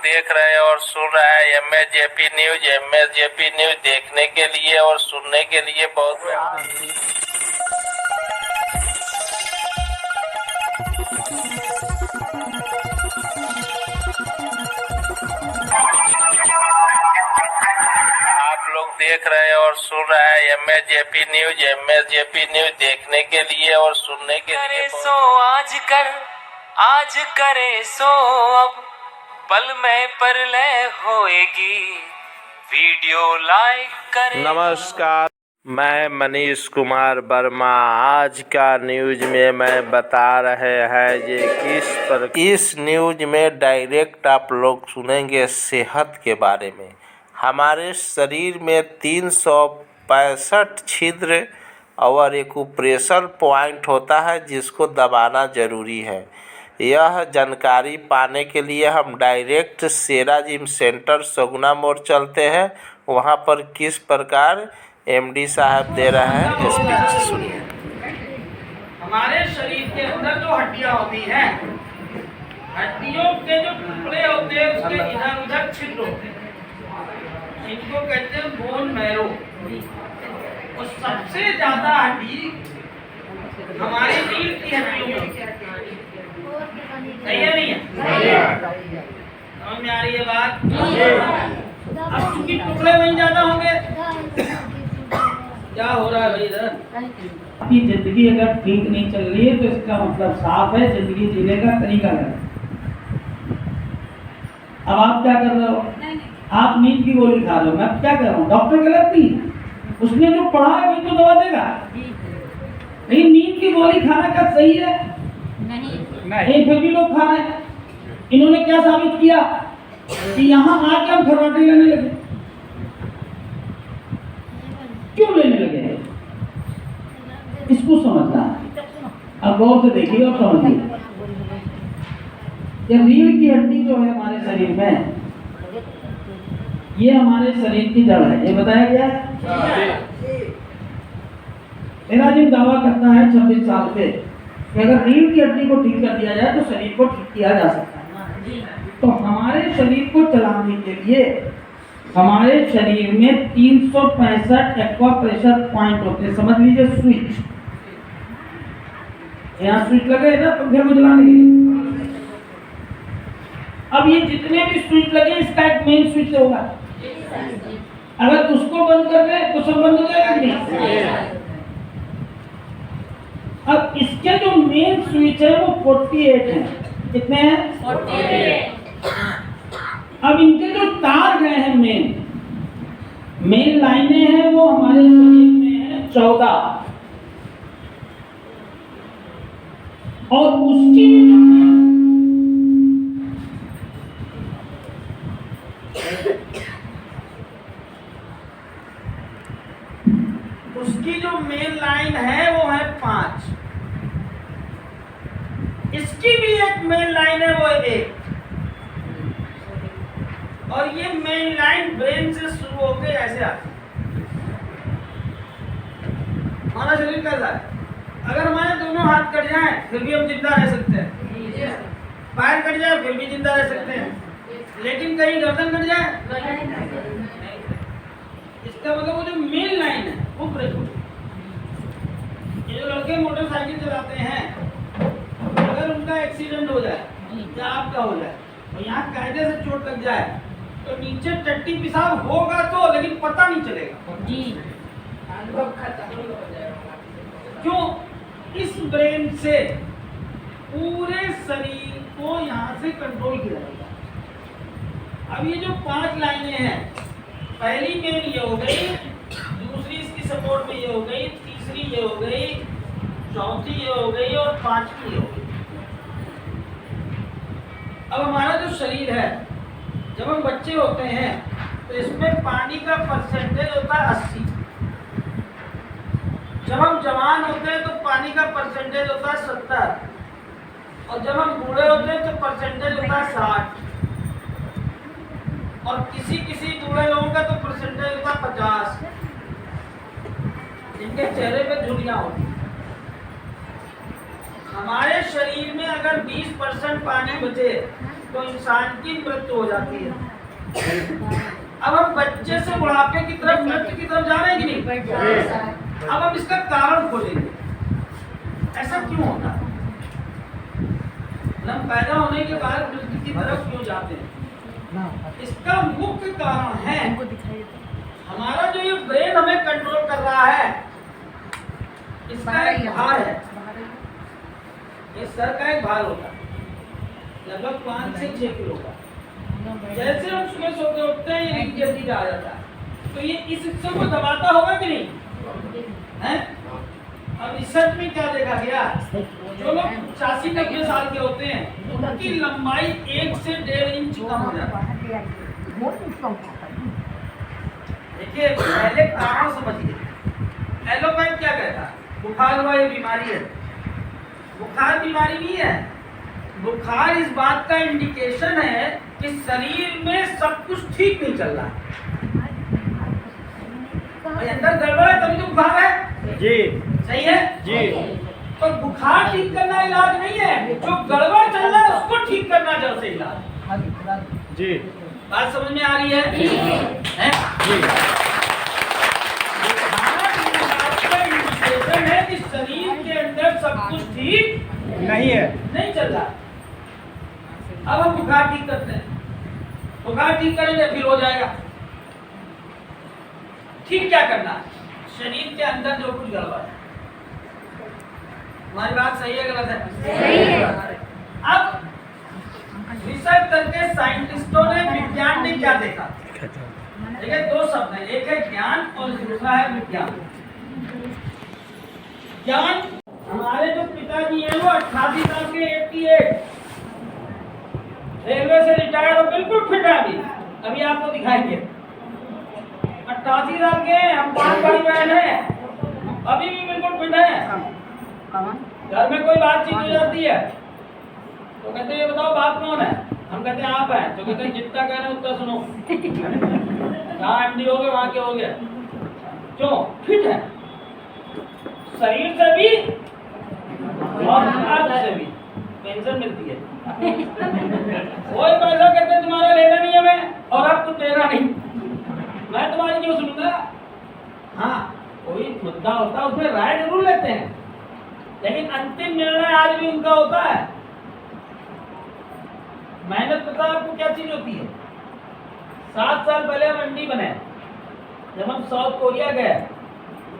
देख रहे हैं और सुन रहे हैं MSJP न्यूज। MSJP न्यूज देखने के लिए और सुनने के लिए बहुत आप लोग देख रहे हैं और सुन रहे हैं MSJP न्यूज। MSJP न्यूज देखने के लिए और सुनने के लिए सो आज करे सो अब पल में परलय होएगी, वीडियो लाइक करें। नमस्कार, मैं मनीष कुमार वर्मा। आज का न्यूज में मैं बता रहे हैं ये किस पर। इस न्यूज में डायरेक्ट आप लोग सुनेंगे सेहत के बारे में। हमारे शरीर में 365 छिद्र और एक ऑपरेशन पॉइंट होता है जिसको दबाना जरूरी है। यह जानकारी पाने के लिए हम डायरेक्ट शेरा जिम सेंटर सगुना मोड़ चलते हैं। वहां पर किस प्रकार MD साहब दे रहे हैं स्पीच सुनिए। हमारे शरीर के अंदर जो हड्डियां होती हैं, हड्डियों के जो टुकड़े होते हैं उसके इधर उधर छिद्र होते हैं, इनको कहते हैं बोन मैरो। और सबसे ज्यादा हड्डी हमारी रीढ़ की हड्डियों में। सही है नहीं है? समझ में आ रही है बात? अब चूंकि टुकड़े वहीं ज्यादा होंगे, क्या हो रहा है भाई इधर? आपकी जिंदगी अगर ठीक नहीं चल रही है तो इसका मतलब साफ है जिंदगी जीने का तरीका गलत। अब आप क्या कर रहे हो? आप नींद की गोली खा रहे हो, मैं क्या कर रहा हूँ? डॉक्टर गलत नहीं, उसने जो पढ़ा है वही तो दवा देगा। लेकिन नींद की गोली खाना क्या सही है? नहीं, फिर भी लोग खा रहे हैं। इन्होंने क्या साबित किया कि यहाँ आके हम खर्राटे लेने लगे। क्यों लेने लगे? इसको समझना है। अब गौर से देखिए और समझिए। ये रीढ़ की हड्डी जो है हमारे शरीर में, ये हमारे शरीर की जड़ है। ये बताया गया है। मेरा जिम दावा करता है 26 साल से कि अगर रीढ़ की हड्डी को ठीक कर दिया जाए तो शरीर को ठीक किया जा सकता है। तो हमारे शरीर को चलाने के लिए हमारे शरीर में 365 एक्वा प्रेशर पॉइंट होते हैं। समझ लीजिए स्विच, यहाँ स्विच लगे ना पंखे को चलाने के लिए। अब ये जितने भी स्विच लगे इसका एक मेन स्विच होगा। अगर उसको बंद कर दे तो सब बंद हो जाएगा कि नहीं? अब इसके जो मेन स्विच है वो 48 है। कितने हैं? 48। अब इनके जो तार गए हैं मेन लाइनें हैं वो हमारे शरीर में है 14। और उसकी जो मेन लाइन है वो है 5। इसकी भी एक मेन लाइन है वो 1। और ये मेन लाइन ब्रेन से शुरू होकर ऐसे आती है। हमारा शरीर कैसा है? अगर हमारे दोनों हाथ कट जाएं फिर भी हम जिंदा रह सकते हैं। पैर कट जाए फिर भी जिंदा रह सकते हैं। लेकिन कहीं गर्दन कट जाए, इसका मतलब वो जो मेन लाइन है वो ब्रेक हो जाए। ये जो लड़के मोटरसाइकिल चलाते हैं, अगर उनका एक्सीडेंट हो जाए या आपका हो जाए और यहाँ कायदे से चोट लग जाए तो नीचे टट्टी पेशाब होगा तो, लेकिन पता नहीं चलेगा जी। क्यों? इस ब्रेन से पूरे शरीर को यहाँ से कंट्रोल किया जाएगा। अब ये जो 5 लाइनें हैं पहली मेन ये हो गई, दूसरी इसकी सपोर्ट में ये हो गई, तीसरी ये हो गई, चौथी ये हो गई और पांचवी ये हो गई। अब हमारा जो शरीर है, जब हम बच्चे होते हैं तो इसमें पानी का परसेंटेज होता है 80। जब हम जवान होते हैं तो पानी का परसेंटेज होता है 70, और जब हम बूढ़े होते हैं तो परसेंटेज होता है 60, और किसी किसी बूढ़े लोगों का तो परसेंटेज होता है 50, जिनके चेहरे पे झुर्रियां होती हैं। हमारे शरीर में अगर 20% पानी बचे तो इंसान की मृत्यु हो जाती है। अब हम बच्चे से बुढ़ापे की तरफ, मृत्यु की तरफ जा रहे हैं कि नहीं? अब हम इसका कारण खोजेंगे, ऐसा क्यों होता है? हम पैदा होने के बाद मृत्यु की तरफ क्यों जाते हैं? इसका मुख्य कारण है हमारा जो ये ब्रेन हमें कंट्रोल कर रहा है, इसका एक भार है। ये सर का एक भार होता है, लगभग 5 से 6 किलो का। जैसे हम सुबह सो के उठते हैं, ये जल्दी आ जाता है, तो ये इस हिस्से को दबाता होगा कि नहीं है? अब रिसर्च में क्या देखा गया, जो लोग 85-90 साल के होते हैं उनकी लंबाई 1 से 1.5 इंच कम हो जाती है। देखिए, पहले कारण समझिए। एलोपैथ क्या कहता है? बुखार हुआ ये बीमारी है। बुखार बीमारी नहीं है, बुखार इस बात का इंडिकेशन है कि शरीर में सब कुछ ठीक नहीं चल रहा है, अंदर गड़बड़ है, तभी तो बुखार है जी। सही है जी। तो बुखार ठीक करना इलाज नहीं है, जो गड़बड़ चल रहा है उसको ठीक करना जड़ से इलाज जी। बात समझ में आ रही है? है? जी। है कि शरीर के अंदर सब कुछ ठीक नहीं है, नहीं चल रहा। अब हम बुखार ठीक करते हैं, बुखार ठीक करेंगे फिर हो जाएगा ठीक। क्या करना? शरीर के अंदर जो कुछ गड़बड़ है। हमारी बात सही है गलत है? सही है। अब रिसर्च करके साइंटिस्टों ने, विज्ञान ने क्या देखा? देखिए, 2 शब्द हैं, एक है ज्ञान और दूसरा है विज्ञान। ज्ञान, हमारे जो पिताजी हैं वो 88 साल के, 88, रेलवे से रिटायर्ड और बिल्कुल फिट है। अभी आपको दिखाएंगे। 88 साल के, हम 5 भाई बहन हैं, अभी भी बिल्कुल फिट है। घर में कोई बातचीत हो जाती है तो कहते हैं ये बताओ बात कौन है? हम कहते हैं आप हैं। तो कहते हैं जितना कह रहे हैं उतना सुनो। जहाँ एमडी हो गए वहाँ के हो गए। क्यों? फिट है, शरीर से भी और अर्थ से भी। पेंशन मिलती है, कोई पैसा कहते हैं तुम्हारा लेना नहीं है मैं, और अब कुछ देना नहीं, मैं तुम्हारी क्यों सुनूंगा? हाँ, कोई मुद्दा होता है उसमें राय जरूर लेते हैं, लेकिन अंतिम निर्णय आज भी उनका होता है। मेहनत पता आपको क्या चीज होती है? 7 साल पहले हम एमडी बने, जब हम साउथ कोरिया गए,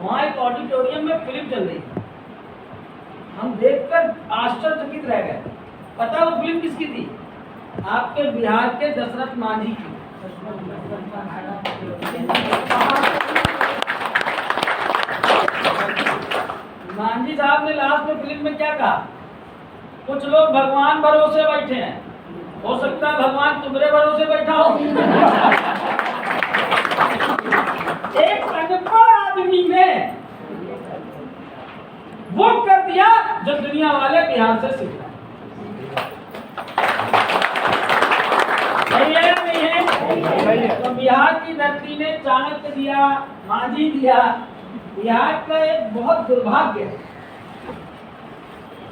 वहाँ एक ऑडिटोरियम में फिल्म चल रही थी। हम देखकर आश्चर्यचकित रह गए। पता वो फिल्म किसकी थी? आपके बिहार के दशरथ मांझी की। मांझी साहब ने लास्ट में फिल्म में क्या कहा? कुछ लोग भगवान भरोसे बैठे हैं, हो सकता है भगवान तुम्हारे भरोसे बैठा हो। एक अनपढ़ आदमी ने वो कर दिया जो दुनिया वाले बिहार से सीख रहे हैं। तो बिहार की धरती ने चाणक्य दिया, मांझी दिया। बिहार का एक बहुत दुर्भाग्य है,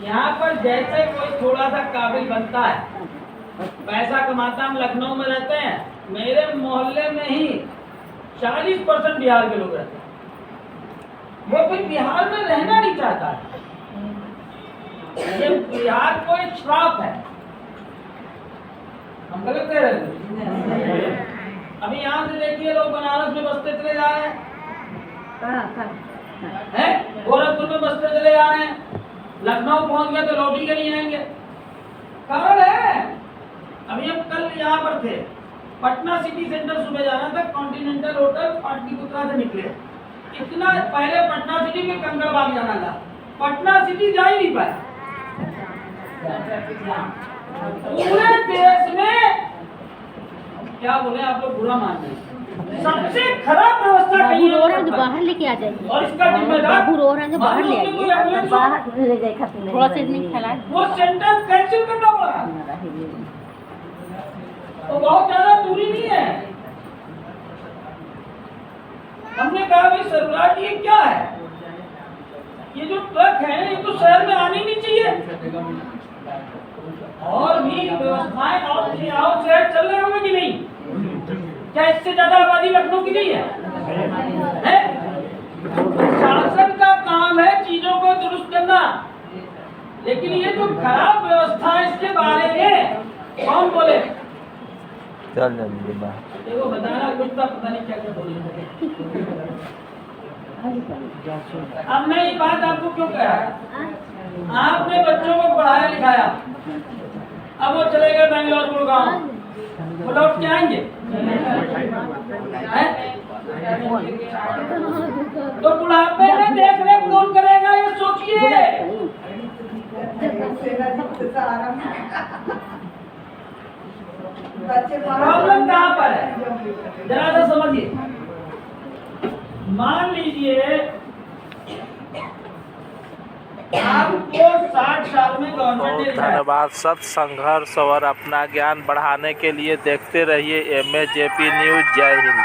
यहाँ पर जैसे कोई थोड़ा सा काबिल बनता है, पैसा कमाता, हम लखनऊ में रहते हैं, मेरे मोहल्ले में ही 40% बिहार के लोग रहते हैं। वो फिर बिहार में रहना नहीं चाहता है। ये बिहार को एक श्राप है। हम गलत कह रहे हैं? अभी यहाँ से देखिए, लोग बनारस में बसते चले जा रहे हैं, गोरखपुर में बसते चले जा रहे हैं, लखनऊ पहुंच गए तो लौटी के नहीं आएंगे। कारण है, अभी हम कल यहाँ पर थे, पटना सिटी सेंटर सुबह जाना था, कॉन्टिनेंटल होटल पाटलिपुत्रा से निकले, इतना पहले पटना सिटी में कंकड़बाग जाना था, पटना सिटी जा ही नहीं पाया। पूरे देश में क्या बोले आप लोग बुरा मान रहे, सबसे खराब व्यवस्था कहीं रो रहा है, जो बाहर लेके आ जाएंगे। और इसका जिम्मेदार बाबू रो रहा है, जो बाहर ले आइए। बाहर ले जाए खाते थोड़ा सा नहीं फैलाए। वो सेंटेंस कैंसिल करना पड़ा। तो बहुत ज्यादा दूरी नहीं है। हमने कहा भाई सर्वराज ये क्या है, ये जो ट्रक है ये तो शहर में आने नहीं चाहिए। और भी व्यवस्थाएं और शहर चल रहे होंगे कि नहीं? क्या इससे ज्यादा आबादी लखनऊ की नहीं है? शासन का काम है चीजों को दुरुस्त करना, लेकिन ये जो खराब व्यवस्था है इसके बारे में कौन बोले? चल जाइए बाहर। देखो बताना कुछ तो पता नहीं क्या क्या बोले। अब मैं ये बात आपको क्यों कह रहा हूं? आपने बच्चों को पढ़ाया लिखाया, अब वो चले गए बेंगलोर गुड़गांव, वो लौट के आएंगे? तो बुढ़ापे में देख रेख कौन करेगा ये सोचिए। प्रॉब्लम कहाँ पर है जरा सा समझिए। मान लीजिए आपको 60 साल में गवर्नमेंट ने धन्यवाद। सत संघर्ष और अपना ज्ञान बढ़ाने के लिए देखते रहिए MAJP न्यूज। जय हिंद।